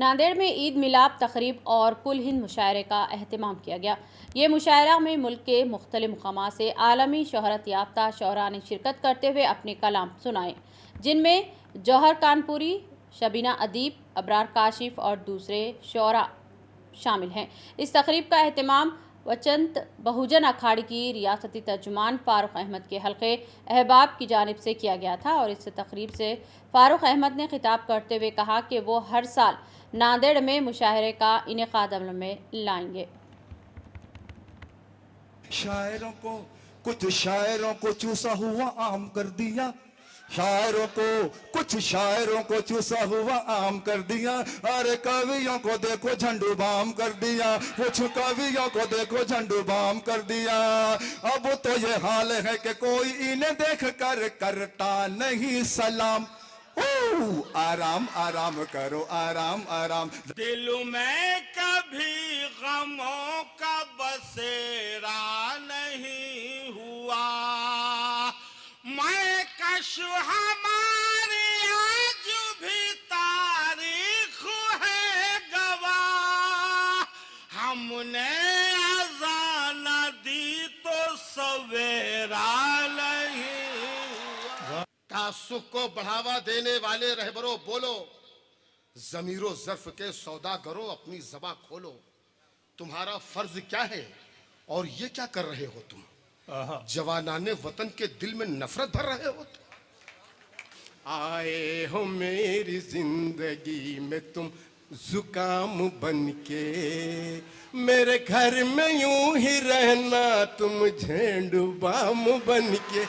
नांदेड़ में ईद मिलाप तकरीब और कुल हिंद मुशायरे का अहतमाम किया गया। ये मुशायरा में मुल्क के मुख्तलिफ मुकामात से आलमी शोहरत याफ्ता शोरा ने शिरकत करते हुए अपने कलाम सुनाए, जिनमें जौहर कानपुरी, शबीना अदीब, अबरार काशिफ और दूसरे शोरा शामिल हैं। इस तकरीब का अहतमाम वचंत बहुजन अखाड़ी की रियासती तर्जुमान फ़ारूक अहमद के हल्के अहबाब की जानिब से किया गया था और इस तकरीब से फ़ारूक अहमद ने खिताब करते हुए कहा कि वो हर साल नांदेड़ में मुशायरे का इनेकाद अमल में लाएंगे। कुछ शायरों को चूसा हुआ आम कर दिया, कुछ शायरों को चूसा हुआ आम कर दिया। अरे कवियों को देखो झंडू बाम कर दिया, कुछ कवियों को देखो झंडू बाम कर दिया। अब तो ये हाल है कि कोई इन्हें देख कर करता नहीं सलाम। आराम आराम करो, आराम आराम। दिल में कभी गमों का बसेरा नहीं हुआ, मैं कश हमारी आज भी तारीख है गवाह। हमने अज़ान दी तो सवेरा नहीं हुआ। तासुफ को बढ़ावा देने वाले रहबरों बोलो, जमीरो ज़र्फ के सौदागरों अपनी ज़बां खोलो। तुम्हारा फर्ज क्या है और ये क्या कर रहे हो तुम? जवानाने वतन के दिल में नफरत भर रहे हो तुम। आए हो मेरी जिंदगी में तुम जुकाम बन के, मेरे घर में यूं ही रहना तुम झेंडू बाम बन के।